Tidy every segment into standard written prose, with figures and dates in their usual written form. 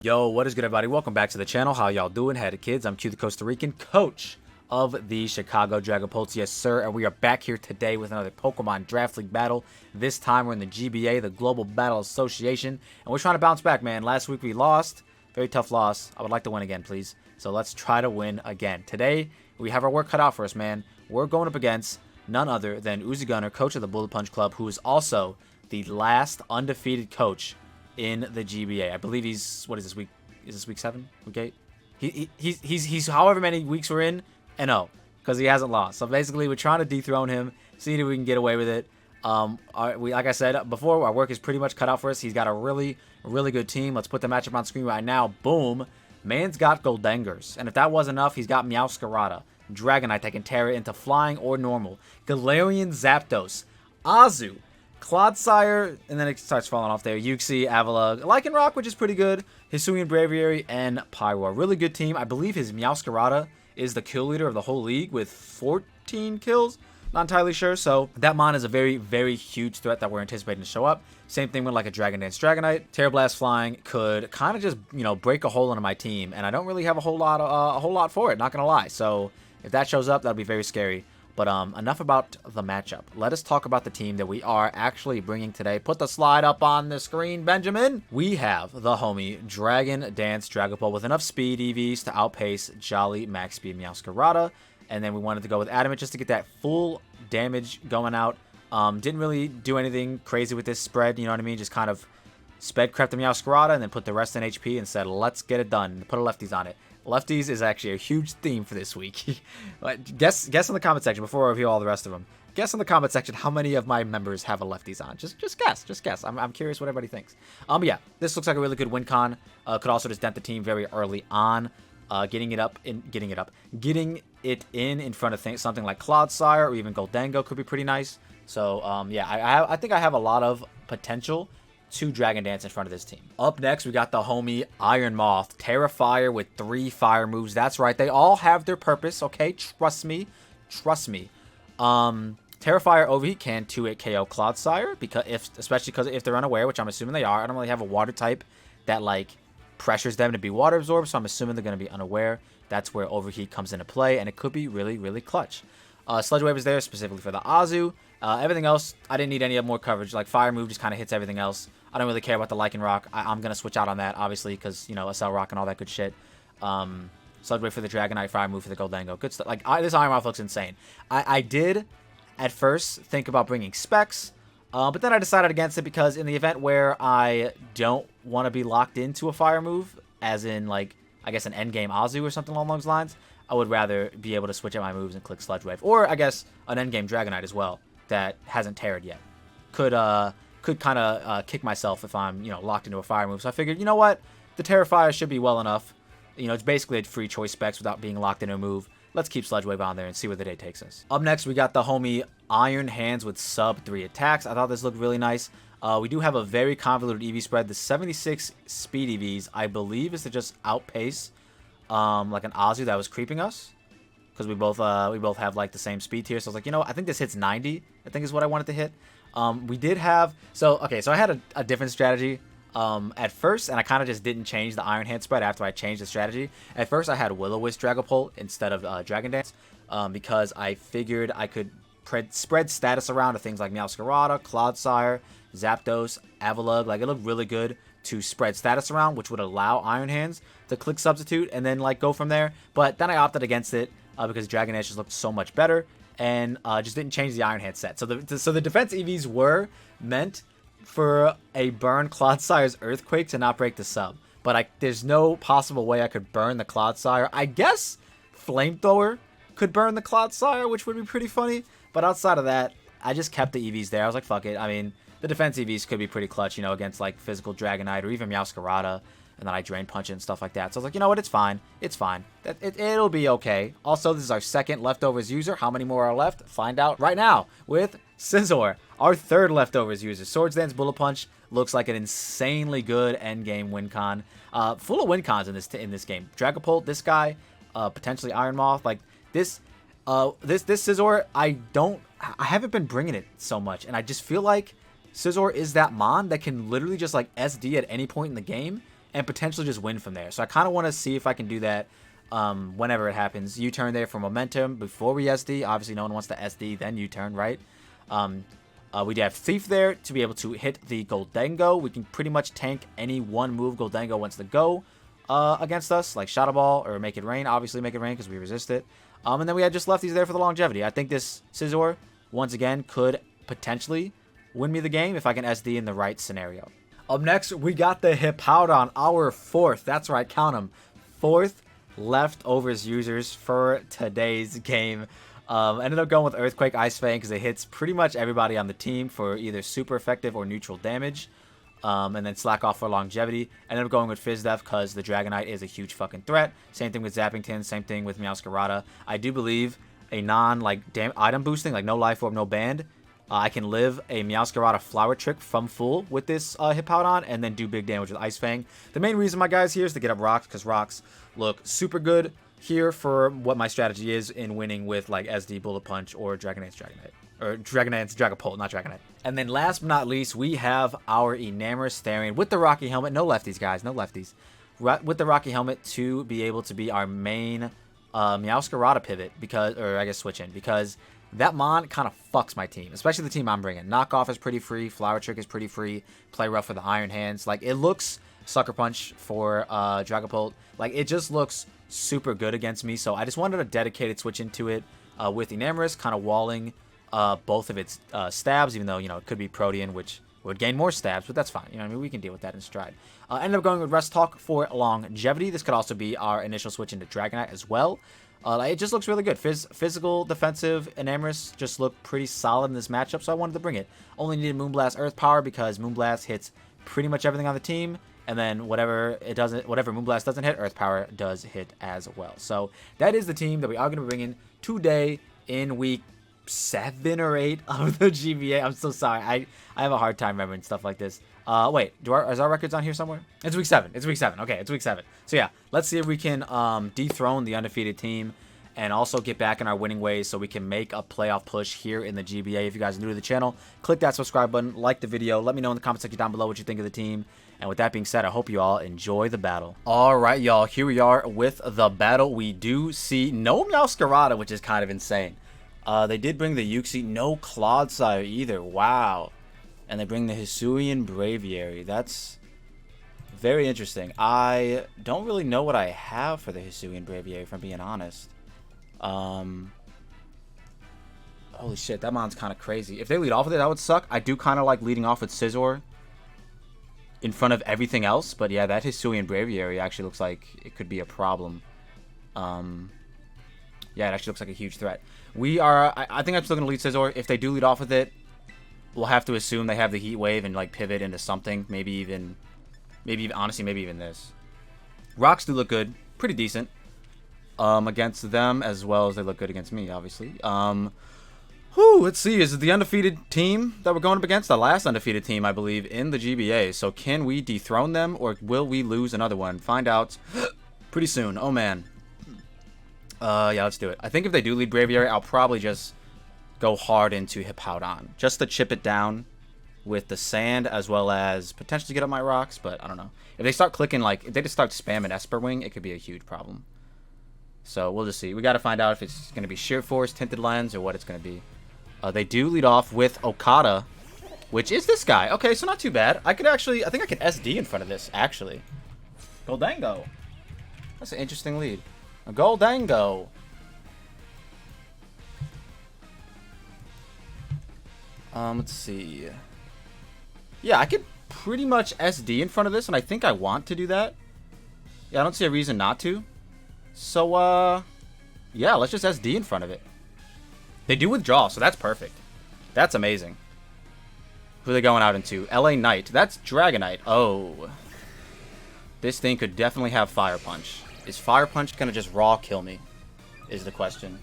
Yo, what is good, everybody? Welcome back to the channel. How y'all doing? Howdy, kids. I'm Q, the Costa Rican coach of the Chicago Dragapults. Yes, sir. And we are back here today with another Pokemon Draft League battle. This time we're in the GBA, the Global Battle Association. And we're trying to bounce back, man. Last week we lost. Very tough loss. I would like to win again, please. So let's try to win again. Today, we have our work cut out for us, man. We're going up against none other than UziGunner, coach of the Bullet Punch Club, who is also the last undefeated coach in the GBA. I believe he's, what is this week? Is this week 7? Week 8? He's however many weeks we're in, and no, because he hasn't lost. So basically, we're trying to dethrone him, see if we can get away with it. Like I said before, our work is pretty much cut out for us. He's got a really good team. Let's put the matchup on screen right now. Boom. Man's got Goldengers. And if that wasn't enough, he's got Meowscarada, Dragonite that can tear it into flying or normal, Galarian Zapdos, Azu, Clodsire, and then it starts falling off there. Uxie, Avalugg, Lycanroc, which is pretty good. Hisuian Braviary, and Pyroar. Really good team. I believe his Meowscarada is the kill leader of the whole league with 14 kills. Not entirely sure. So that mon is a very huge threat that we're anticipating to show up. Same thing with like a Dragon Dance Dragonite. Terra Blast Flying could kind of just, break a hole into my team, and I don't really have a whole lot for it, not gonna lie. So if that shows up, that'll be very scary. But enough about the matchup. Let us talk about the team that we are actually bringing today. Put the slide up on the screen, Benjamin. We have the homie Dragon Dance Dragapult with enough speed EVs to outpace Jolly Max Speed Meowscarada. And then we wanted to go with Adamant just to get that full damage going out. Didn't really do anything crazy with this spread, you know what I mean? Just kind of sped crept the Meowscarada and then put the rest in HP and said, let's get it done. Put a lefties on it. Lefties is actually a huge theme for this week. Guess in the comment section before I review all the rest of them. Guess in the comment section how many of my members have a lefties on. Just guess. I'm curious what everybody thinks. But yeah, this looks like a really good win con. Could also just dent the team very early on. Getting it in front of something like Clodsire or even Goldengo could be pretty nice. So yeah, I think I have a lot of potential to Dragon Dance in front of this team. Up next, we got the homie Iron Moth, Terrafire with 3 fire moves. That's right, they all have their purpose, okay? Trust me. Terrafire Overheat can 2-hit KO Clodsire, especially because if they're unaware, which I'm assuming they are. I don't really have a water type that like pressures them to be water absorbed, so I'm assuming they're going to be unaware. That's where Overheat comes into play, and it could be really clutch. Sludge Wave is there specifically for the Azu. Everything else, I didn't need any more coverage. Like Fire Move just kind of hits everything else. I don't really care about the Lycanroc. I'm going to switch out on that, obviously, because, SL Rock and all that good shit. Sludge Wave for the Dragonite, Fire Move for the Goldengo. Good stuff. Like, this Iron Moth looks insane. I did, at first, think about bringing Specs, but then I decided against it because in the event where I don't want to be locked into a Fire Move, as in, like, I guess an endgame Azu or something along those lines, I would rather be able to switch out my moves and click Sludge Wave. Or, I guess, an endgame Dragonite as well that hasn't terrored yet. Could kind of kick myself if I'm, locked into a fire move. So I figured, you know what? The Terrafire should be well enough. It's basically a free choice specs without being locked into a move. Let's keep Sludge Wave on there and see where the day takes us. Up next, we got the homie Iron Hands with sub 3 attacks. I thought this looked really nice. We do have a very convoluted EV spread. The 76 speed EVs, I believe, is to just outpace like an Azu that was creeping us. Because we both have like the same speed tier. So I was like, I think this hits 90, I think is what I wanted to hit. We did have, so I had a different strategy at first, and I kind of just didn't change the Iron Hand spread after I changed the strategy. At first, I had Will-O-Wisp Dragapult instead of Dragon Dance, because I figured I could spread status around to things like Meowscarada, Clodsire, Zapdos, Avalugg. Like, it looked really good to spread status around, which would allow Iron Hands to click Substitute and then, like, go from there. But then I opted against it because Dragon Dance just looked so much better. And just didn't change the Iron Hand set. So the defense EVs were meant for a burn Clodsire's Earthquake to not break the sub. But there's no possible way I could burn the Clodsire. I guess Flamethrower could burn the Clodsire, which would be pretty funny. But outside of that, I just kept the EVs there. I was like, fuck it. I mean, the defense EVs could be pretty clutch, against like physical Dragonite or even Meowscarada. And then I Drain Punch it and stuff like that. So I was like, you know what? It's fine. It's fine. It'll be okay. Also, this is our second Leftovers user. How many more are left? Find out right now with Scizor, our third Leftovers user. Swords Dance Bullet Punch looks like an insanely good endgame win con. Full of win cons in this game. Dragapult, this guy, potentially Iron Moth. Like this Scizor, I haven't been bringing it so much, and I just feel like Scizor is that mon that can literally just like SD at any point in the game and potentially just win from there. So I kind of want to see if I can do that whenever it happens. U-turn there for momentum before we SD. Obviously, no one wants to SD, then U-turn, right? We do have Thief there to be able to hit the Goldengo. We can pretty much tank any one move Goldengo wants to go against us, like Shadow Ball or Make It Rain. Obviously, Make It Rain because we resist it. And then we had just lefties there for the longevity. I think this Scizor, once again, could potentially win me the game if I can SD in the right scenario. Up next, we got the Hippowdon, our fourth. That's right, count them. Fourth leftovers users for today's game. Ended up going with Earthquake Ice Fang because it hits pretty much everybody on the team for either super effective or neutral damage. And then Slack Off for longevity. Ended up going with Fizz Def because the Dragonite is a huge fucking threat. Same thing with Zappington, same thing with Meowscarada. I do believe a item boosting, like no Life Orb, no Band, I can live a Meowscarada Flower Trick from full with this Hippowdon and then do big damage with Ice Fang. The main reason, my guys, here is to get up rocks because rocks look super good here for what my strategy is in winning with like SD, Bullet Punch, or Dragonite's Dragonite. Or Dragonite's Dragapult, not Dragonite. And then last but not least, we have our Enamorous Therian with the Rocky Helmet. No lefties, guys, no lefties. With the Rocky Helmet to be able to be our main Meowscarada pivot, because, or I guess switch in, because that Mon kind of fucks my team, especially the team I'm bringing. Knockoff is pretty free. Flower Trick is pretty free. Play rough for the Iron Hands. Like, it looks Sucker Punch for Dragapult. Like, it just looks super good against me. So I just wanted a dedicated switch into it with Enamorous, kind of walling both of its stabs, even though, you know, it could be Protean, which would gain more stabs, but that's fine. You know what I mean? We can deal with that in stride. Ended up going with Rest Talk for longevity. This could also be our initial switch into Dragonite as well. It just looks really good. Physical, defensive, Enamorous just look pretty solid in this matchup, so I wanted to bring it. Only needed Moonblast Earth Power because Moonblast hits pretty much everything on the team, and then whatever Moonblast doesn't hit, Earth Power does hit as well. So that is the team that we are going to bring in today in week 7 or 8 of the GBA. I'm so sorry. I have a hard time remembering stuff like this. Wait, is our records on here somewhere? It's week 7. It's week 7. Okay, it's week 7. So yeah, let's see if we can dethrone the undefeated team and also get back in our winning ways so we can make a playoff push here in the GBA. If you guys are new to the channel, click that subscribe button, like the video, let me know in the comment section down below what you think of the team. And with that being said, I hope you all enjoy the battle. All right, y'all, here we are with the battle. We do see no Meowscarada, which is kind of insane. They did bring the Uxie, no Clodsire either. Wow. And they bring the Hisuian Braviary. That's very interesting. I don't really know what I have for the Hisuian Braviary, if I'm being honest. Holy shit, that Mon's kind of crazy. If they lead off with it, that would suck. I do kind of like leading off with Scizor in front of everything else. But yeah, that Hisuian Braviary actually looks like it could be a problem. Yeah, it actually looks like a huge threat. I think I'm still going to lead Scizor. If they do lead off with it, we'll have to assume they have the Heat Wave and like pivot into something. Maybe even this. Rocks do look good. Pretty decent. Against them as well as they look good against me, obviously. Let's see. Is it the undefeated team that we're going up against? The last undefeated team, I believe, in the GBA. So can we dethrone them or will we lose another one? Find out pretty soon. Oh, man. Yeah, let's do it. I think if they do lead Braviary, I'll probably just go hard into Hippowdon. Just to chip it down with the sand as well as potentially get up my rocks, but I don't know. If they start clicking, like, if they just start spamming Esper Wing, it could be a huge problem. So we'll just see. We got to find out if it's going to be Sheer Force, Tinted Lens, or what it's going to be. They do lead off with Okada, which is this guy. Okay, so not too bad. I think I could SD in front of this, actually. Goldango. That's an interesting lead. A Goldango. Let's see. Yeah, I could pretty much SD in front of this, and I think I want to do that. Yeah, I don't see a reason not to. So, yeah, let's just SD in front of it. They do withdraw, so that's perfect. That's amazing. Who are they going out into? LA Knight. That's Dragonite. Oh. This thing could definitely have Fire Punch. Is Fire Punch going to just raw kill me? Is the question.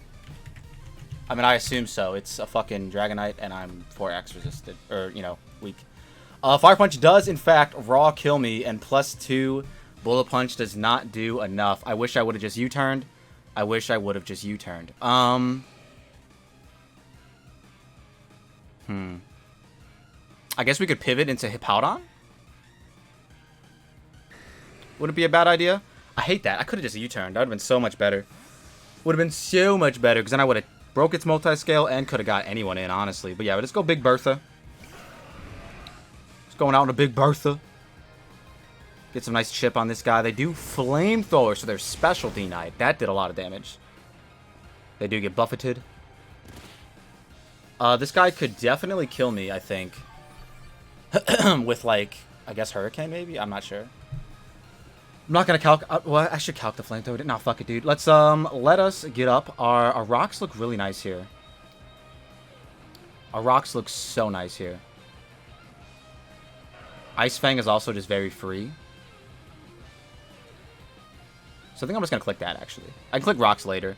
I mean, I assume so. It's a fucking Dragonite, and I'm 4X resisted. Or, you know, weak. Fire Punch does, in fact, raw kill me, and +2 Bullet Punch does not do enough. I wish I would have just U-turned. I guess we could pivot into Hippowdon? Wouldn't be a bad idea. I hate that. I could have just U-turned. That would have been so much better. Would have been so much better, because then I would have broke its multi-scale and could have got anyone in, honestly. But yeah, let's go Big Bertha. Just going out in a Big Bertha. Get some nice chip on this guy. They do Flamethrower, so they're Specialty Knight. That did a lot of damage. They do get buffeted. This guy could definitely kill me, I think. With, like, I guess Hurricane, maybe? I'm not sure. I'm not gonna calc. Well, I should calc the Flamethrower. Nah, fuck it, dude. Let's, let us get up. Our rocks look really nice here. Our rocks look so nice here. Ice Fang is also just very free. So I think I'm just gonna click that, actually. I can click rocks later.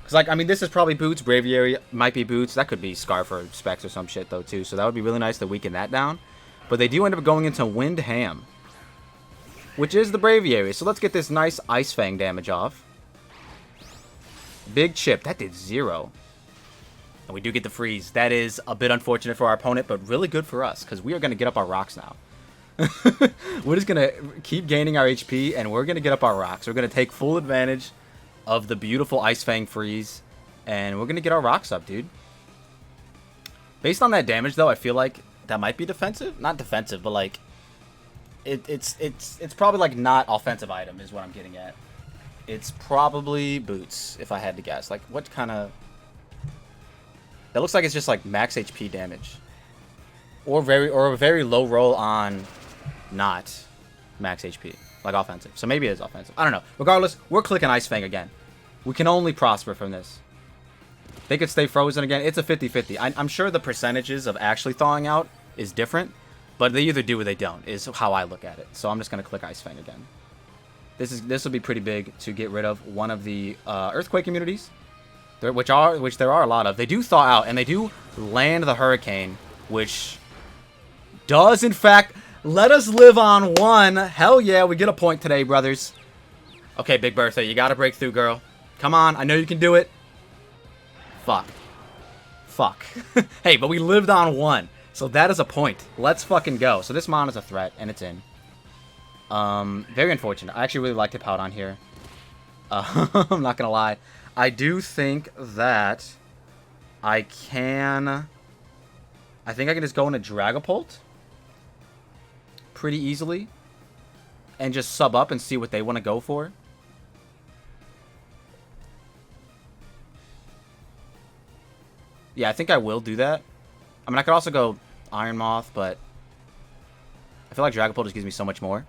Because, like, I mean, this is probably Boots. Braviary might be Boots. That could be Scarf or Specs or some shit, though, too. So that would be really nice to weaken that down. But they do end up going into Wind Ham, which is the Braviary. So let's get this nice Ice Fang damage off. Big chip. That did 0. And we do get the freeze. That is a bit unfortunate for our opponent, but really good for us, because we are going to get up our rocks now. We're just going to keep gaining our HP, and we're going to get up our rocks. We're going to take full advantage of the beautiful Ice Fang freeze, and we're going to get our rocks up, dude. Based on that damage, though, I feel like that might be defensive. Not defensive, but, like, it's probably, like, not offensive item is what I'm getting at. It's probably Boots, if I had to guess. Like, what kind of... That looks like it's just, like, max HP damage. Or a very low roll on not max HP. Like, offensive. So maybe it is offensive. I don't know. Regardless, we're clicking Ice Fang again. We can only prosper from this. They could stay frozen again. It's a 50-50. I'm sure the percentages of actually thawing out is different. But they either do or they don't, is how I look at it. So I'm just going to click Ice Fang again. This will be pretty big to get rid of one of the Earthquake immunities. Which there are a lot of. They do thaw out, and they do land the Hurricane, which does, in fact, let us live on 1. Hell yeah, we get a point today, brothers. Okay, Big Bertha, you gotta break through, girl. Come on, I know you can do it. Fuck. Fuck. Hey, but we lived on 1, so that is a point. Let's fucking go. So this mon is a threat, and it's in. Very unfortunate. I actually really like to pout on here. I'm not gonna lie. I do think that I think I can just go into Dragapult pretty easily and just sub up and see what they want to go for. Yeah, I think I will do that. I mean, I could also go Iron Moth, but I feel like Dragapult just gives me so much more.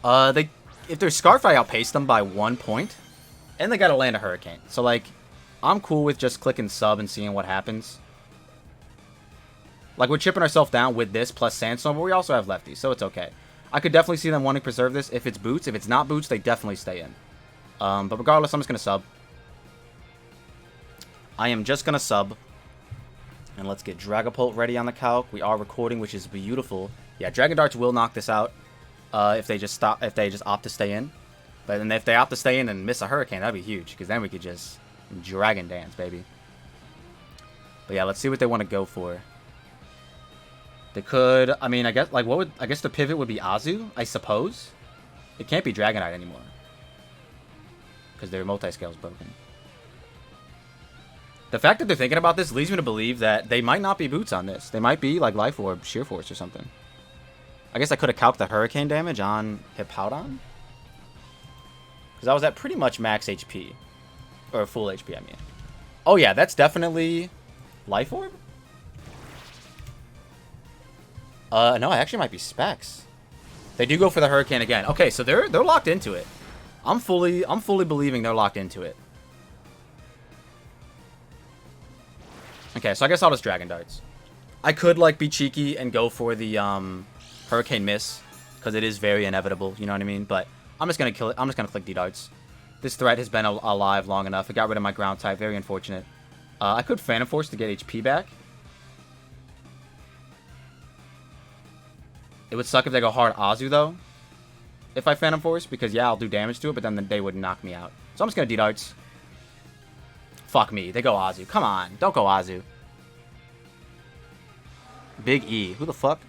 If their Scarf, I outpace them by 1 point. And they gotta land a Hurricane. So, like, I'm cool with just clicking sub and seeing what happens. Like, we're chipping ourselves down with this plus Sandstorm, but we also have lefties, so it's okay. I could definitely see them wanting to preserve this if it's Boots. If it's not Boots, they definitely stay in. But regardless, I'm just gonna sub. I am just gonna sub. And let's get Dragapult ready on the calc. We are recording, which is beautiful. Yeah, Dragon Darts will knock this out if they just opt to stay in. But then if they opt to stay in and miss a Hurricane, that'd be huge. Because then we could just Dragon Dance, baby. But yeah, let's see what they want to go for. They could, I mean, I guess, like, I guess the pivot would be Azu, I suppose. It can't be Dragonite anymore. Because their multi-scale is broken. The fact that they're thinking about this leads me to believe that they might not be Boots on this. They might be, like, Life Orb, Sheer Force, or something. I guess I could have calced the Hurricane damage on Hippowdon. Because I was at pretty much max HP. Or full HP, I mean. Oh, yeah, that's definitely Life Orb? No, it actually might be Specs. They do go for the Hurricane again. Okay, so they're locked into it. I'm fully believing they're locked into it. Okay, so I guess I'll just Dragon Darts. I could, like, be cheeky and go for the Hurricane Miss, because it is very inevitable, you know what I mean? But I'm just gonna kill it. I'm just gonna click D-Darts. This threat has been alive long enough. It got rid of my ground type. Very unfortunate. I could Phantom Force to get HP back. It would suck if they go hard Azu, though. If I Phantom Force, because, yeah, I'll do damage to it, but then they would knock me out. So I'm just gonna D-Darts. Fuck me. They go Azu. Come on. Don't go Azu. Big E. Who the fuck?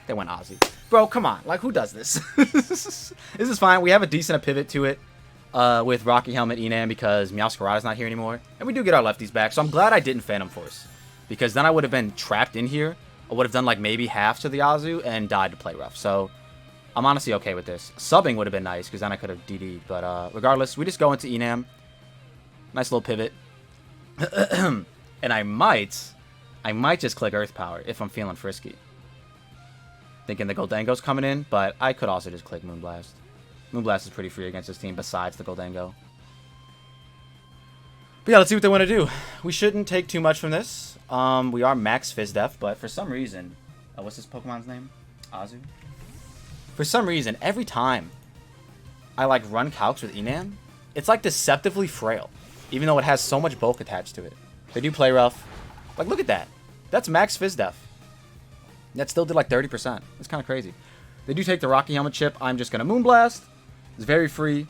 They went Ozzy. Bro, come on. Like, who does this? This is fine. We have a decent pivot to it with Rocky Helmet Enam because Meowscarada's not here anymore. And we do get our lefties back. So I'm glad I didn't Phantom Force. Because then I would have been trapped in here. I would have done, like, maybe half to the Azu and died to play rough. So I'm honestly okay with this. Subbing would have been nice because then I could have DD'd. But regardless, we just go into Enam. Nice little pivot. And I might just click Earth Power if I'm feeling frisky. Thinking the Goldango's coming in, but I could also just click Moonblast. Moonblast is pretty free against this team besides the Goldango. But yeah, let's see what they want to do. We shouldn't take too much from this. We are max Fizdef, but for some reason... what's this Pokemon's name? Azu? For some reason, every time I like run calcs with Enam, it's like deceptively frail. Even though it has so much bulk attached to it. They do play rough. Like, look at that. That's max Fizdef. That still did like 30%. It's kind of crazy. They do take the Rocky Helmet chip. I'm just going to Moonblast. It's very free.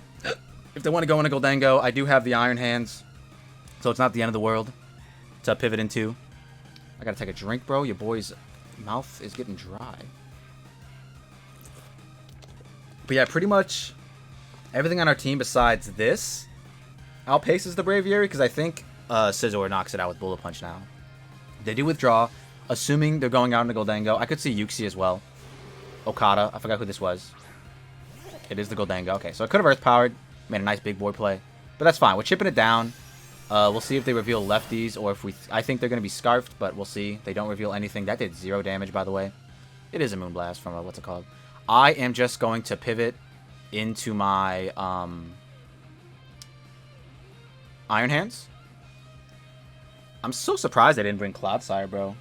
If they want to go into Goldango, I do have the Iron Hands. So it's not the end of the world to pivot into. I got to take a drink, bro. Your boy's mouth is getting dry. But yeah, pretty much everything on our team besides this outpaces the Braviary because I think Scizor knocks it out with Bullet Punch now. They do withdraw. Assuming they're going out into Goldango. I could see Yuxi as well. Okada. I forgot who this was. It is the Goldango. Okay, so I could have Earth Powered. Made a nice big boy play. But that's fine. We're chipping it down. We'll see if they reveal lefties or if we... I think they're going to be Scarfed, but we'll see. They don't reveal anything. That did 0 damage, by the way. It is a Moonblast from what's it called? I am just going to pivot into my Iron Hands. I'm so surprised they didn't bring Cloudsire, bro.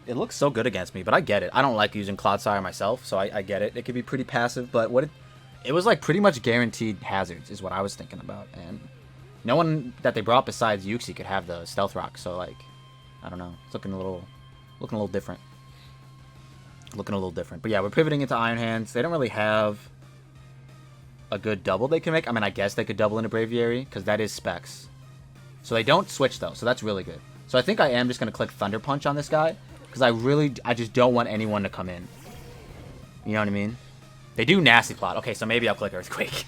It looks so good against me, but I get it. I don't like using Cloudsire myself, so I get it. It could be pretty passive, but what it was like pretty much guaranteed hazards is what I was thinking about. And no one that they brought besides Yuxi could have the Stealth Rock, so like, I don't know. It's looking a little different. Looking a little different. But yeah, we're pivoting into Iron Hands. They don't really have a good double they can make. I mean, I guess they could double into Braviary, because that is Specs. So they don't switch, though, so that's really good. So I think I am just going to click Thunder Punch on this guy. Because I just don't want anyone to come in. You know what I mean? They do Nasty Plot. Okay, so maybe I'll click Earthquake.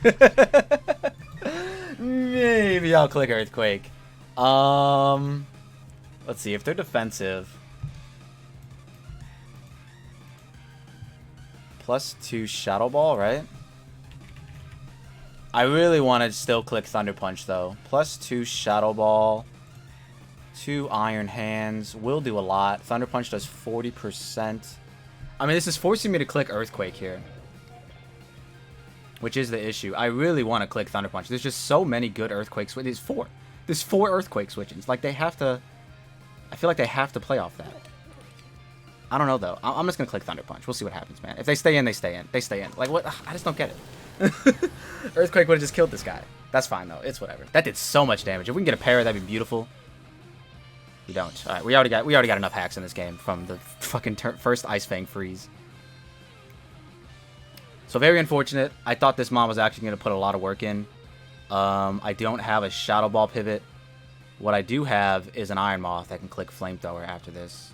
Maybe I'll click Earthquake. Let's see. If they're defensive. +2 Shadow Ball, right? I really want to still click Thunder Punch, though. +2 Shadow Ball. 2 Iron Hands will do a lot. Thunder Punch does 40%. I mean, this is forcing me to click Earthquake here. Which is the issue. I really want to click Thunder Punch. There's just so many good Earthquake switches. There's 4 Earthquake switches. Like, they have to... I feel like they have to play off that. I don't know, though. I'm just going to click Thunder Punch. We'll see what happens, man. If they stay in, they stay in. They stay in. Like, what? I just don't get it. Earthquake would have just killed this guy. That's fine, though. It's whatever. That did so much damage. If we can get a pair, that'd be beautiful. We don't. All right, we already got enough hacks in this game from the fucking first Ice Fang freeze. So very unfortunate. I thought this mod was actually going to put a lot of work in. I don't have a Shadow Ball pivot. What I do have is an Iron Moth that can click Flamethrower after this.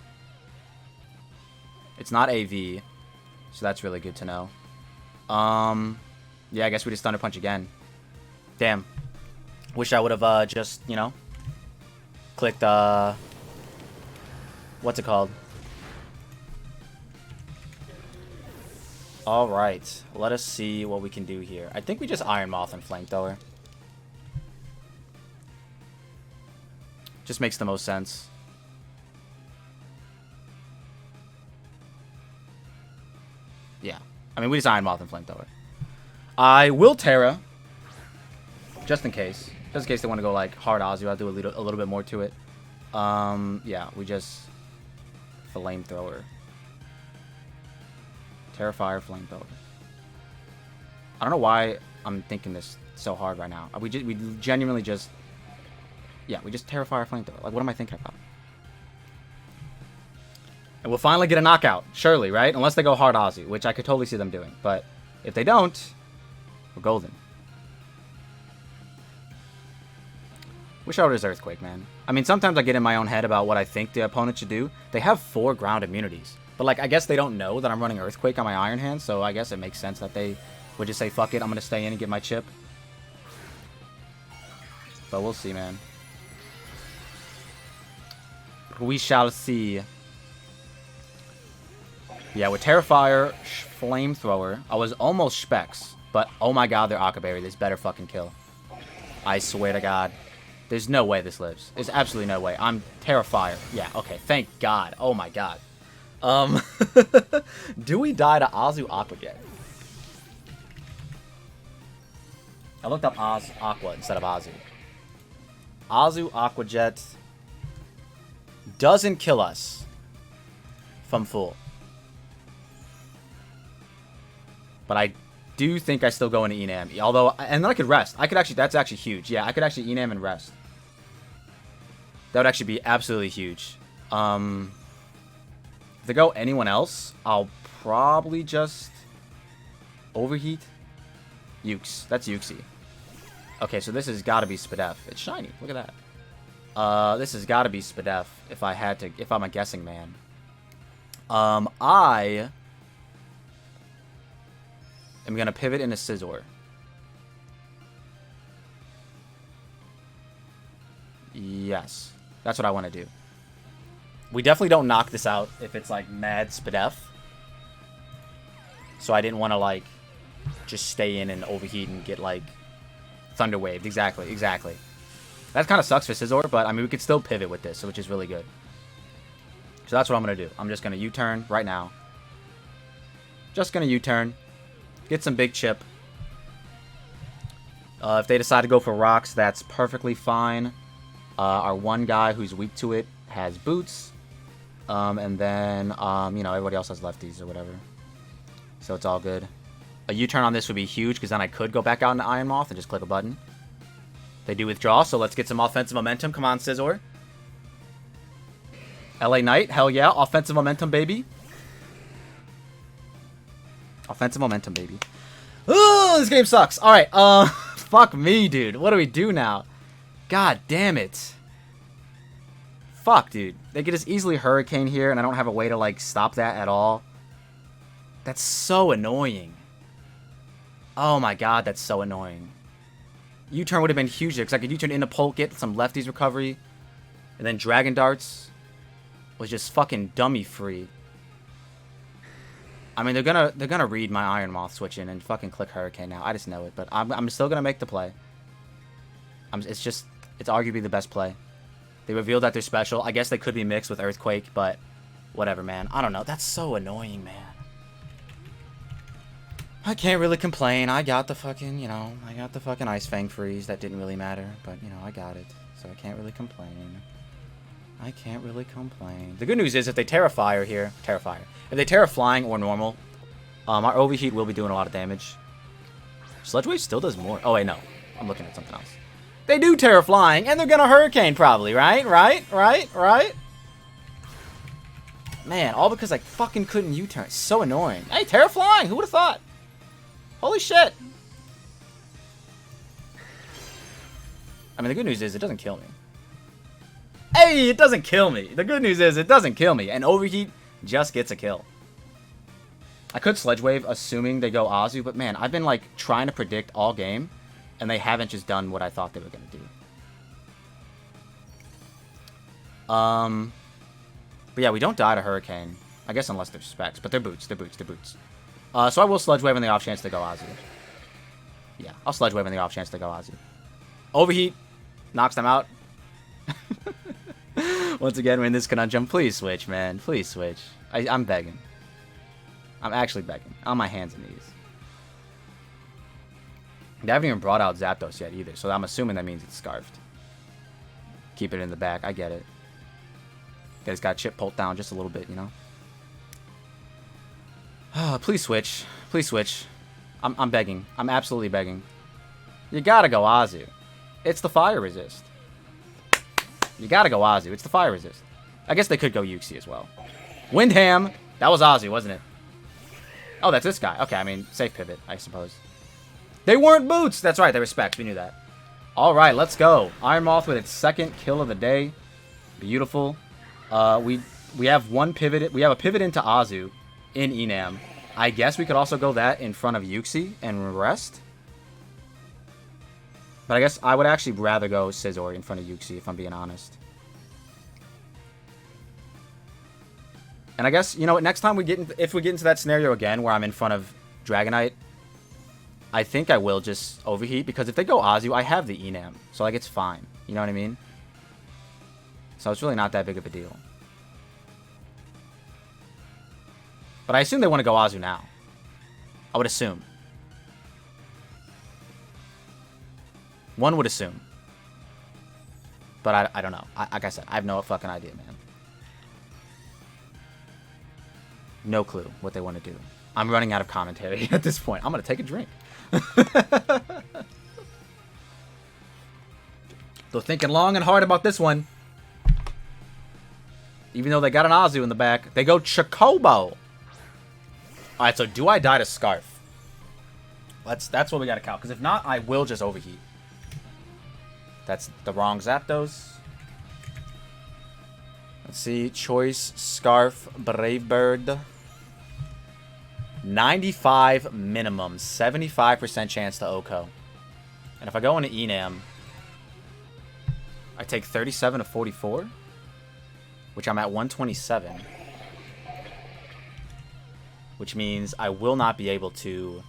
It's not AV, so that's really good to know. Yeah, I guess we just Thunder Punch again. Damn. Wish I would have just, you know, clicked, what's it called? Alright, let us see what we can do here. I think we just Iron Moth and Flamethrower. Just makes the most sense. Yeah. I mean, we just Iron Moth and Flamethrower. I will Terra. Just in case. Just in case they want to go, like, hard Ozzy. I'll do a little bit more to it. Yeah, we just... Flamethrower. Terra Fire, Flamethrower. I don't know why I'm thinking this so hard right now. We genuinely just... Yeah, we just Terra Fire, Flamethrower. Like, what am I thinking about? And we'll finally get a knockout. Surely, right? Unless they go hard Ozzy, which I could totally see them doing. But if they don't, we're golden. Wish I was Earthquake, man. I mean, sometimes I get in my own head about what I think the opponent should do. They have 4 ground immunities. But, like, I guess they don't know that I'm running Earthquake on my Iron Hand, so I guess it makes sense that they would just say, fuck it, I'm going to stay in and get my chip. But we'll see, man. We shall see. Yeah, with Terrifier, Flamethrower, I was almost Specs. But, oh my god, they're Akaberry. This better fucking kill. I swear to god. There's no way this lives. There's absolutely no way. I'm Terrifier. Yeah, okay. Thank god. Oh my god. Do we die to Azu Aqua Jet? I looked up Aqua instead of Azu. Azu Aqua Jet doesn't kill us from full. But I do think I still go into Enam. Although, and then I could rest. I could actually, that's actually huge. Yeah, I could actually Enam and rest. That would actually be absolutely huge. If they go anyone else, I'll probably just overheat. Ukes. That's Uxie. Okay, so this has got to be Spadef. It's shiny. Look at that. This has got to be Spadef if I had to, if I'm a guessing man. I am going to pivot into Scizor. Yes. That's what I want to do. We definitely don't knock this out if it's, like, mad Spadef. So I didn't want to, like, just stay in and overheat and get, like, Thunder Waved. Exactly, exactly. That kind of sucks for Scizor, but, I mean, we could still pivot with this, which is really good. So that's what I'm going to do. I'm just going to U-turn right now. Just going to U-turn. Get some big chip. If they decide to go for rocks, that's perfectly fine. Our one guy who's weak to it has boots. And then, you know, everybody else has lefties or whatever. So it's all good. A U-turn on this would be huge, because then I could go back out into Iron Moth and just click a button. They do withdraw, so let's get some offensive momentum. Come on, Scizor. LA Knight, hell yeah. Offensive momentum, baby. Offensive momentum, baby. Oh, this game sucks. Alright, fuck me, dude. What do we do now? God damn it. Fuck, dude. They could just easily Hurricane here, and I don't have a way to, like, stop that at all. That's so annoying. Oh my god, that's so annoying. U-turn would have been huge there, because I could U-turn into Pult, get some lefties recovery, and then Dragon Darts was just fucking dummy free. I mean, they're gonna read my Iron Moth switch in and fucking click Hurricane now. I just know it, but I'm still gonna make the play. It's arguably the best play. They revealed that they're special. I guess they could be mixed with Earthquake, but whatever, man. I don't know. That's so annoying, man. I can't really complain. I got the fucking, you know, I got the fucking Ice Fang freeze. That didn't really matter, but, you know, I got it. So I can't really complain. I can't really complain. The good news is if they Terrifier here, Terrifier. If they Terra Flying or normal, our Overheat will be doing a lot of damage. Sludge Wave still does more. Oh, wait, no. I'm looking at something else. They do Terra Flying, and they're gonna Hurricane probably, right? Right? Man, all because I fucking couldn't U-turn. It's so annoying. Hey, Terra Flying! Who would've thought? Holy shit! I mean, the good news is it doesn't kill me. Hey, it doesn't kill me. The good news is it doesn't kill me. And Overheat just gets a kill. I could Sledge Wave, assuming they go Azu, but man, I've been like trying to predict all game, and they haven't just done what I thought they were going to do. But yeah, we don't die to Hurricane. I guess unless they're Specs, but they're boots. So I will Sludge Wave on the off chance to go Azu. Yeah, I'll Sludge Wave on the off chance to go Azu. Overheat knocks them out. Once again, we're in this conundrum. Please switch, man. Please switch. I'm begging. I'm actually begging. On my hands and knees. They haven't even brought out Zapdos yet either, so I'm assuming that means it's Scarfed. Keep it in the back. I get it. Guys got Chip Pult down just a little bit, you know? Please switch. Please switch. I'm begging. I'm absolutely begging. You gotta go Azu. It's the Fire Resist. You gotta go Azu. It's the Fire Resist. I guess they could go Uxie as well. Windham! That was Azu, wasn't it? Oh, that's this guy. Okay, I mean, safe pivot, I suppose. They weren't boots! That's right, they were Specs. We knew that. Alright, let's go. Iron Moth with its second kill of the day. Beautiful. We We have one pivot. We have a pivot into Azu in Enam. I guess we could also go that in front of Yuxi and rest. But I guess I would actually rather go Scizor in front of Yuxi, if I'm being honest. And I guess, you know what, next time if we get into that scenario again where I'm in front of Dragonite, I think I will just overheat, because if they go Azu, I have the Enam. So, like, it's fine. You know what I mean? So it's really not that big of a deal. But I assume they want to go Azu now. I would assume. One would assume. But I don't know. Like I said, I have no fucking idea, man. No clue what they want to do. I'm running out of commentary at this point. I'm going to take a drink. They're thinking long and hard about this one. Even though they got an Azu in the back. They go Chocobo. Alright, so do I die to Scarf? That's what we got to count. Because if not, I will just overheat. That's the wrong Zapdos. Let's see. Choice, Scarf, Brave Bird. 95 minimum. 75% chance to Oko. And if I go into Enam, I take 37 to 44. Which I'm at 127. Which means I will not be able to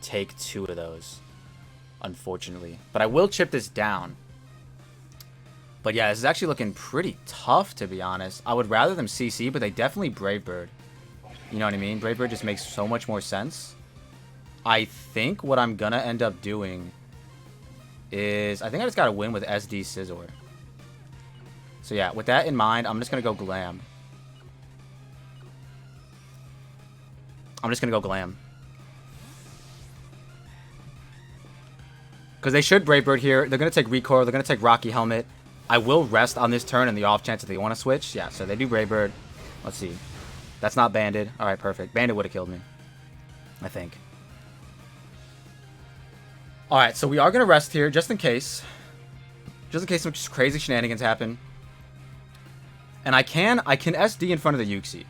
take 2 of those. Unfortunately. But I will chip this down. But yeah, this is actually looking pretty tough, to be honest. I would rather them CC, but they definitely Brave Bird. You know what I mean? Brave Bird just makes so much more sense. I think what I'm gonna end up doing is... I think I just gotta win with SD Scizor. So yeah, with that in mind, I'm just gonna go Glam. Because they should Brave Bird here. They're going to take Recoil. They're going to take Rocky Helmet. I will rest on this turn in the off chance that they want to switch. Yeah, so they do Brave Bird. Let's see. That's not Banded. Alright, perfect. Banded would have killed me. I think. Alright, so we are going to rest here just in case. Just in case some crazy shenanigans happen. And I can SD in front of the Yuxi.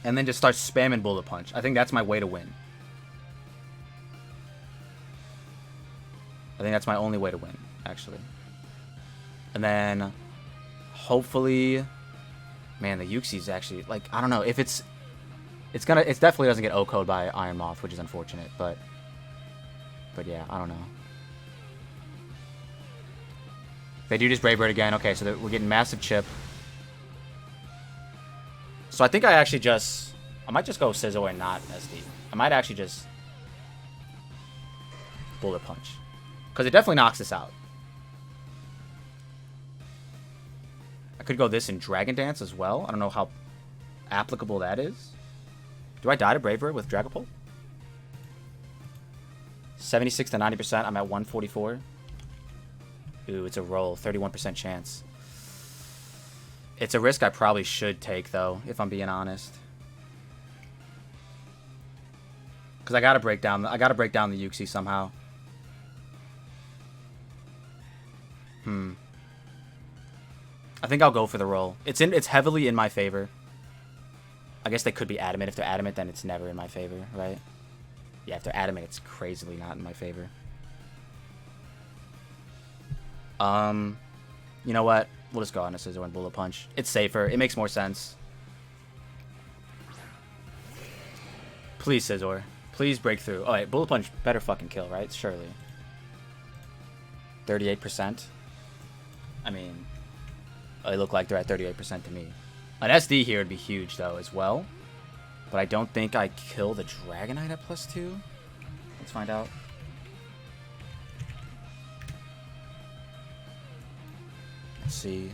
And then just start spamming Bullet Punch. I think that's my way to win. I think that's my only way to win, actually. And then, hopefully... Man, the Yuxi's actually... Like, I don't know. If it's... It definitely doesn't get O-code by Iron Moth, which is unfortunate. But yeah, I don't know. They do just Brave Bird again. Okay, so we're getting massive chip. So I think I actually just... I might just go Scizor and not SD. I might actually just... Bullet Punch. Because it definitely knocks this out. I could go this in Dragon Dance as well. I don't know how applicable that is. Do I die to Brave Bird with Dragapult? 76 to 90%. I'm at 144. Ooh, it's a roll. 31% chance. It's a risk I probably should take, though, if I'm being honest. Because I gotta break down the Yuxi somehow. I think I'll go for the roll. It's heavily in my favor. I guess they could be adamant. If they're adamant, then it's never in my favor, right? Yeah, if they're adamant, it's crazily not in my favor. You know what? We'll just go on a Scizor and Bullet Punch. It's safer. It makes more sense. Please, Scizor. Please break through. Oh, wait, Bullet Punch better fucking kill, right? Surely. 38%. I mean, they look like they're at 38% to me. An SD here would be huge, though, as well. But I don't think I kill the Dragonite at +2. Let's find out. Let's see.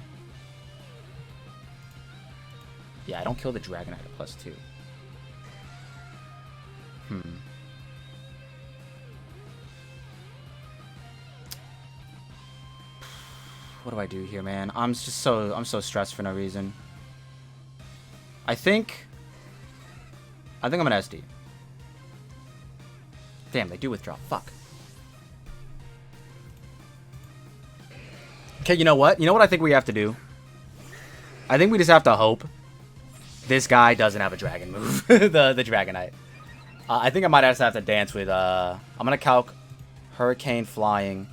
Yeah, I don't kill the Dragonite at +2. What do I do here, man? I'm so stressed for no reason. I think I'm gonna SD. Damn, they do withdraw. Fuck. Okay, you know what? You know what I think we have to do? I think we just have to hope this guy doesn't have a dragon move. the Dragonite. I think I might just have to dance with... I'm going to calc Hurricane Flying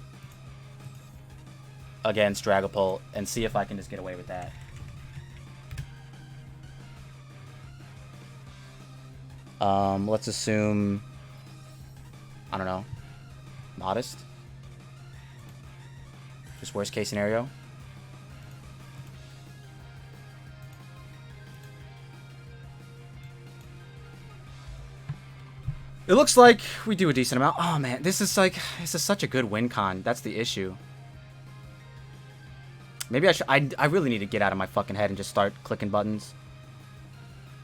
against Dragapult and see if I can just get away with that. Let's assume... I don't know. Modest. Just worst case scenario. It looks like we do a decent amount. Oh man, this is such a good win con. That's the issue. Maybe I really need to get out of my fucking head and just start clicking buttons.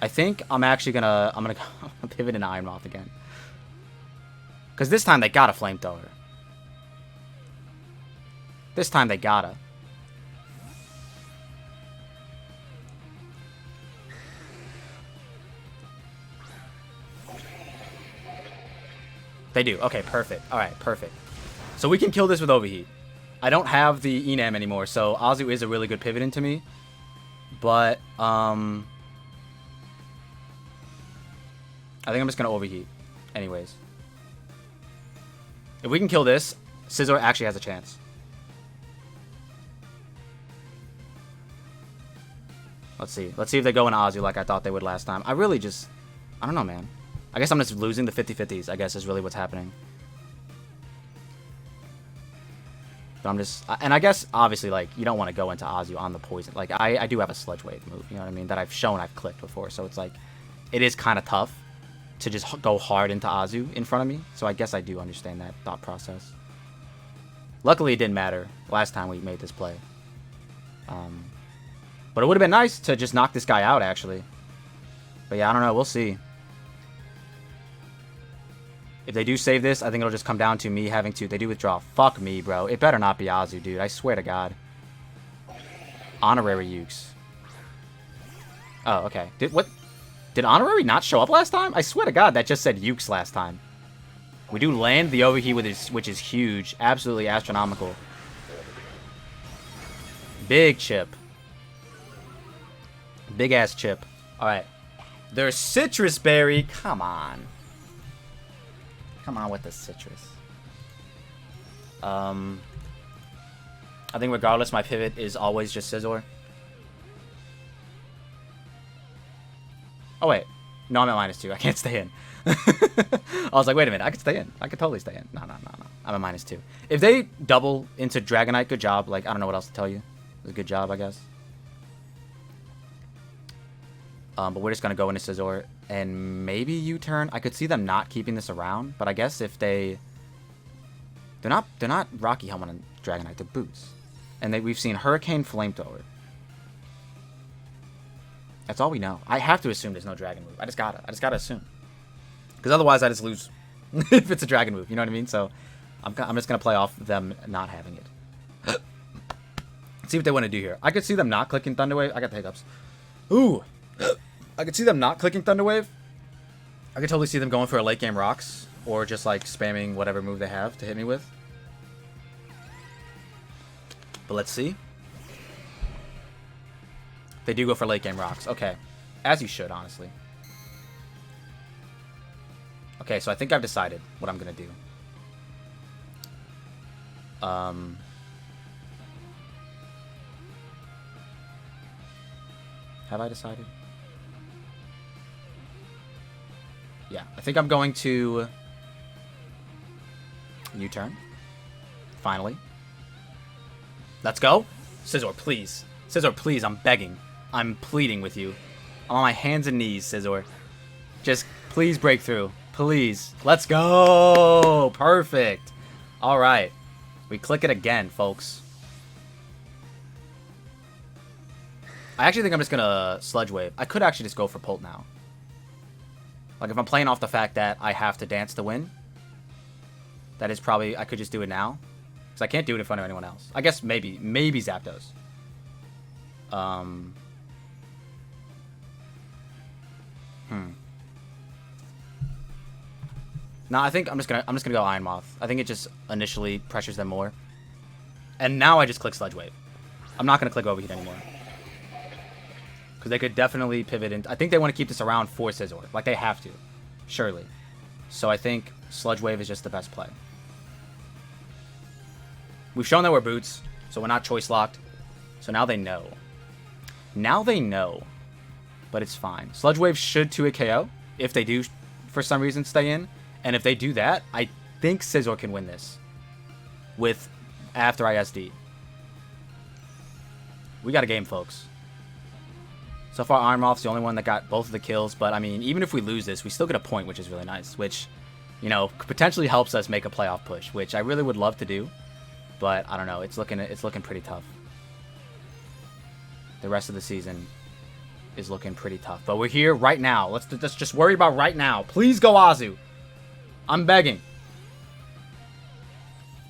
I think I'm actually gonna pivot into Iron Moth again. Cause this time they got a flamethrower. This time they gotta. They do. Okay, perfect. Alright, perfect. So we can kill this with Overheat. I don't have the Enam anymore, so Azu is a really good pivot into me. But, I think I'm just gonna Overheat. Anyways. If we can kill this, Scizor actually has a chance. Let's see. Let's see if they go into Azu like I thought they would last time. I really just... I don't know, man. I guess I'm just losing the 50-50s, I guess, is really what's happening. But I'm just... And I guess, obviously, like, you don't want to go into Azu on the poison. Like, I do have a Sludge Wave move, you know what I mean? That I've shown I've clicked before. So it's like... It is kind of tough to just go hard into Azu in front of me. So I guess I do understand that thought process. Luckily, it didn't matter last time we made this play. But it would have been nice to just knock this guy out, actually. But yeah, I don't know. We'll see. If they do save this, I think it'll just come down to me having to... They do withdraw. Fuck me, bro. It better not be Azu, dude. I swear to God. Honorary Ukes. Oh, okay. Did Honorary not show up last time? I swear to God, that just said Ukes last time. We do land the Overheat, which is huge. Absolutely astronomical. Big chip. Big ass chip. Alright. There's Citrus Berry. Come on. Come on with the citrus. I think regardless, my pivot is always just Scizor. Oh, wait. No, I'm at -2. I can't stay in. I was like, wait a minute. I could stay in. I could totally stay in. No. I'm at -2. If they double into Dragonite, good job. Like, I don't know what else to tell you. It was a good job, I guess. But we're just going to go into Scizor and maybe U-turn. I could see them not keeping this around, but I guess if they're not Rocky Helmet and Dragonite, they're Boots. And we've seen Hurricane Flamethrower. That's all we know. I have to assume there's no Dragon move. I just gotta assume. Because otherwise I just lose if it's a Dragon move, you know what I mean? So I'm just going to play off them not having it. Let's see what they want to do here. I could see them not clicking Thunder Wave. I got the hiccups. Ooh. I could see them not clicking Thunder Wave. I could totally see them going for a late game Rocks. Or just like spamming whatever move they have to hit me with. But let's see. They do go for late game Rocks. Okay. As you should, honestly. Okay, so I think I've decided what I'm going to do. Have I decided? Yeah, I think I'm going to U-turn. Finally. Let's go. Scizor, please. Scizor, please, I'm begging. I'm pleading with you. I'm on my hands and knees, Scizor. Just please break through. Please. Let's go. Perfect. All right. We click it again, folks. I actually think I'm just going to Sludge Wave. I could actually just go for Pult now. Like, if I'm playing off the fact that I have to dance to win, that is probably... I could just do it now. Because I can't do it in front of anyone else. I guess maybe Zapdos. No, I think I'm just gonna go Iron Moth. I think it just initially pressures them more. And now I just click Sludge Wave. I'm not gonna click Overheat anymore. Because they could definitely pivot in. I think they want to keep this around for Scizor. Like, they have to. Surely. So I think Sludge Wave is just the best play. We've shown that we're boots, so we're not choice locked. So now they know. Now they know. But it's fine. Sludge Wave should 2-hit KO if they do, for some reason, stay in. And if they do that, I think Scizor can win this with after ISD. We got a game, folks. So far, Ironmoth's the only one that got both of the kills. But, I mean, even if we lose this, we still get a point, which is really nice. Which, you know, potentially helps us make a playoff push, which I really would love to do. But, I don't know. It's looking pretty tough. The rest of the season is looking pretty tough. But we're here right now. Let's just worry about right now. Please go Azu. I'm begging.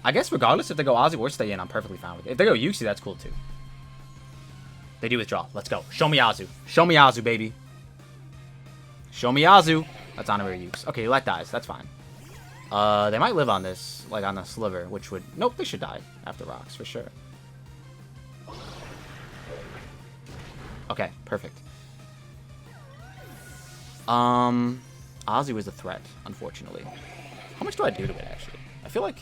I guess regardless if they go Azu or stay in, I'm perfectly fine with it. If they go Yuxi, that's cool too. They do withdraw. Let's go. Show me Azu. Show me Azu, baby. Show me Azu. That's honorary Yux. Okay, Elect dies. That's fine. They might live on this, like on the sliver, which would... Nope, they should die after rocks, for sure. Okay, perfect. Azu is a threat, unfortunately. How much do I do to it, actually? I feel like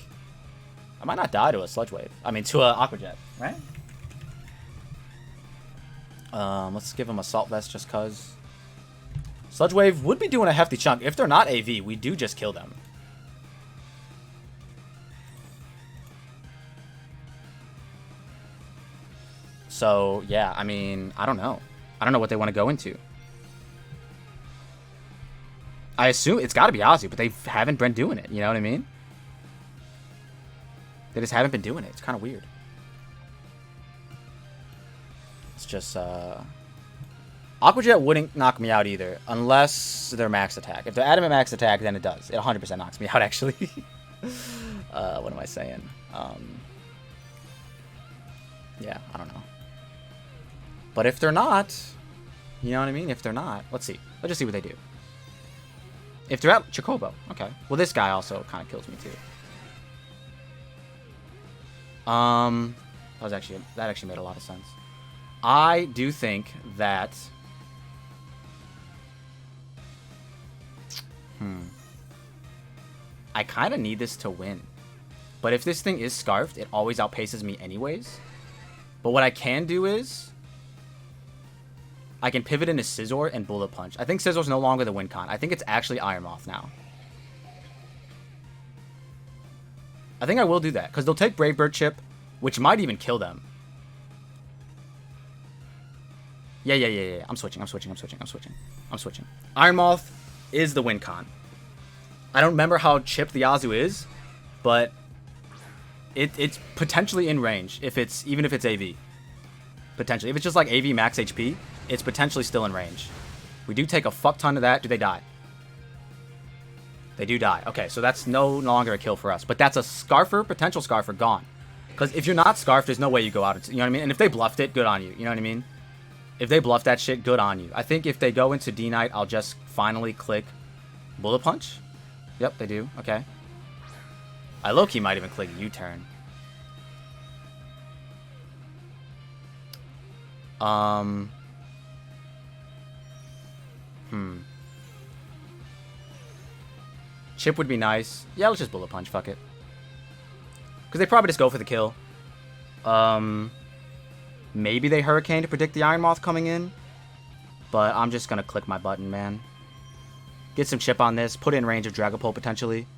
I might not die to a Sludge Wave. I mean, to a Aqua Jet, right? Let's give him Assault Vest just cuz. Sludge Wave would be doing a hefty chunk. If they're not AV, we do just kill them. So, yeah, I mean, I don't know. I don't know what they want to go into. I assume it's got to be Azu, but they haven't been doing it. You know what I mean? They just haven't been doing it. It's kind of weird. It's just, Aqua Jet wouldn't knock me out either, unless they're max attack. If they're adamant max attack, then it does. It 100% knocks me out, actually. What am I saying? Yeah, I don't know. But if they're not, you know what I mean? If they're not, let's see. Let's just see what they do. If they're at Chocobo, okay. Well, this guy also kind of kills me too. That actually made a lot of sense. I do think that... I kind of need this to win. But if this thing is Scarfed, it always outpaces me anyways. But what I can do is... I can pivot into Scizor and Bullet Punch. I think Scizor's no longer the win con. I think it's actually Iron Moth now. I think I will do that. Because they'll take Brave Bird Chip, which might even kill them. Yeah. I'm switching. Iron Moth is the win con. I don't remember how chipped the Azu is, but it's potentially in range even if it's AV. Potentially. If it's just like AV max HP, it's potentially still in range. We do take a fuck ton of that. Do they die? They do die. Okay, so that's no longer a kill for us. But that's a Scarfer, potential Scarfer, gone. Because if you're not Scarfed, there's no way you go out. You know what I mean? And if they bluffed it, good on you. You know what I mean? If they bluff that shit, good on you. I think if they go into D-Knight, I'll just finally click Bullet Punch. Yep, they do. Okay. I low-key might even click U-Turn. Chip would be nice. Yeah, let's just Bullet Punch. Fuck it. Because they probably just go for the kill. Maybe they Hurricane to predict the Iron Moth coming in. But I'm just going to click my button, man. Get some chip on this. Put it in range of Dragapult, potentially.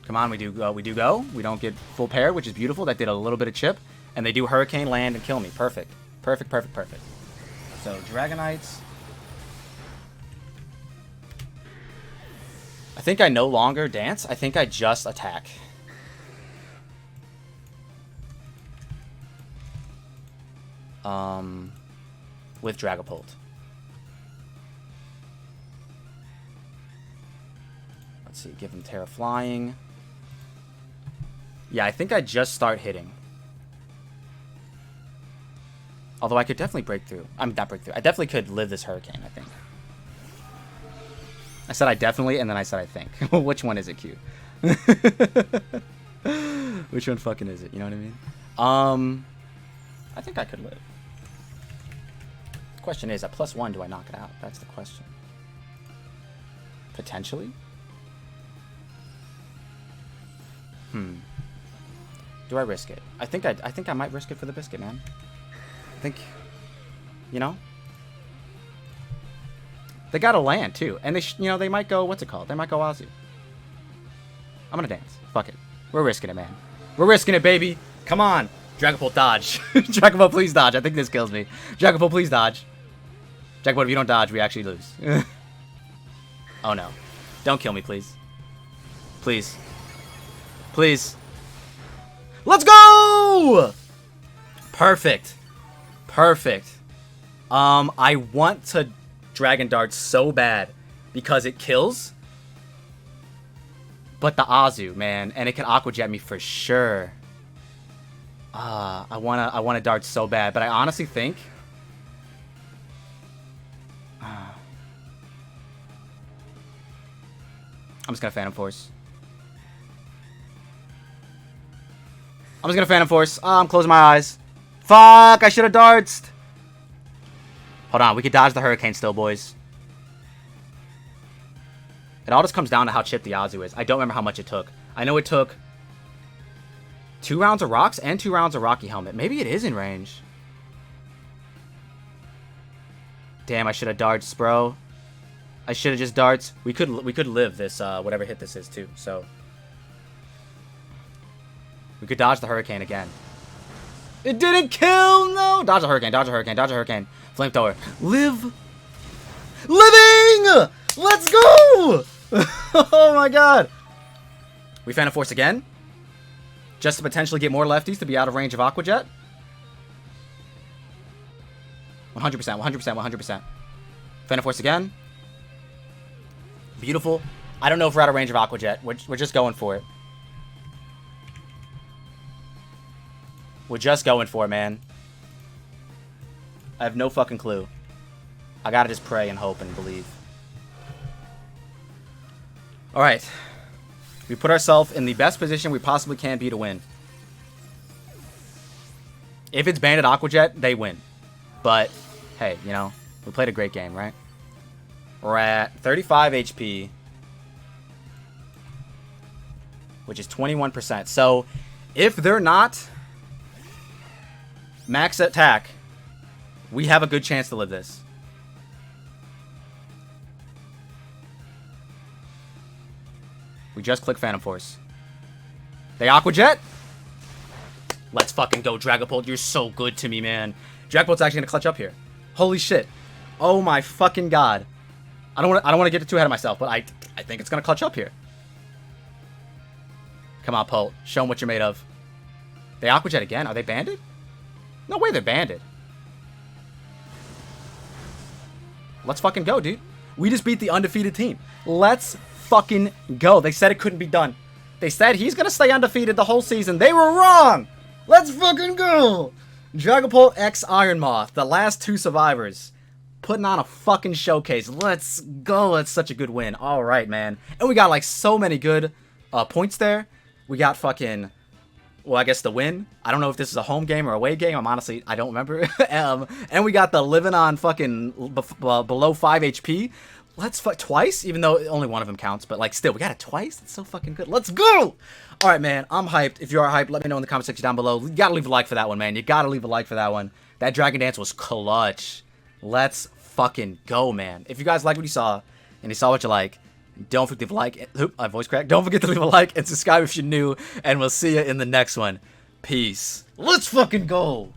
Come on, we do go. We don't get full pair, which is beautiful. That did a little bit of chip. And they do Hurricane, land, and kill me. Perfect. Perfect. So, Dragonites. I think I no longer dance. I think I just attack. With Dragapult. Let's see, give him Terra Flying. Yeah, I think I just start hitting. Although I could definitely break through. I mean, not break through. I definitely could live this Hurricane, I think. I said I definitely, and then I said I think. Which one is it, Q? Which one fucking is it? You know what I mean? I think I could live. The question is, at +1, do I knock it out? That's the question. Potentially? Do I risk it? I think I might risk it for the biscuit, man. I think, you know? They got a land, too. And they, you know, they might go, what's it called? They might go Azu. I'm gonna dance. Fuck it. We're risking it, man. We're risking it, baby. Come on. Dragapult, dodge. Dragapult, please dodge. I think this kills me. Dragapult, please dodge. Dragapult, if you don't dodge, we actually lose. Oh, no. Don't kill me, please. Please. Please. Let's go! Perfect. Perfect. I want to Dragon Dart so bad because it kills. But the Azu, man, and it can Aqua Jet me for sure. I wanna dart so bad, but I honestly think I'm just gonna Phantom Force. I'm just gonna Phantom Force. I'm closing my eyes. Fuck! I should have dartsed. Hold on, we could dodge the Hurricane still, boys. It all just comes down to how chipped the Azu is. I don't remember how much it took. I know it took 2 rounds of rocks and 2 rounds of Rocky Helmet. Maybe it is in range. Damn, I should have darts, bro. I should have just darts. We could live this whatever hit this is too. So we could dodge the Hurricane again. It didn't kill. No, dodge the Hurricane. Dodge the Hurricane. Dodge the Hurricane. Flamethrower. Live. Living. Let's go. Oh my god. We Phantom Force again. Just to potentially get more lefties to be out of range of Aqua Jet. 100%, 100%, 100%. Phantom Force again. Beautiful. I don't know if we're out of range of Aqua Jet. We're just going for it. We're just going for it, man. I have no fucking clue. I gotta just pray and hope and believe. Alright. We put ourselves in the best position we possibly can be to win. If it's Bandit Aqua Jet, they win. But, hey, you know, we played a great game, right? We're at 35 HP. Which is 21%. So, if they're not max attack, we have a good chance to live this. We just click Phantom Force. They Aqua Jet? Let's fucking go, Dragapult. You're so good to me, man. Dragapult's actually gonna clutch up here. Holy shit. Oh my fucking god. I don't want to get too ahead of myself, but I think it's gonna clutch up here. Come on, Pult. Show them what you're made of. They Aqua Jet again? Are they banded? No way they're banded. Let's fucking go, dude. We just beat the undefeated team. Let's fucking go. They said it couldn't be done. They said he's gonna stay undefeated the whole season. They were wrong. Let's fucking go. Dragapult X Iron Moth, the last 2 survivors, putting on a fucking showcase. Let's go. That's such a good win. All right, man. And we got like so many good points there. We got fucking, well, I guess the win. I don't know if this is a home game or away game. I don't remember. And we got the living on fucking below 5 HP. Let's fuck twice, even though only one of them counts. But like, still, we got it twice. That's so fucking good. Let's go. All right, man. I'm hyped. If you are hyped, let me know in the comment section down below. You gotta leave a like for that one, man. You gotta leave a like for that one. That Dragon Dance was clutch. Let's fucking go, man. If you guys like what you saw, and you saw what you like, don't forget to leave a like. Oop, my voice cracked. Don't forget to leave a like and subscribe if you're new. And we'll see you in the next one. Peace. Let's fucking go.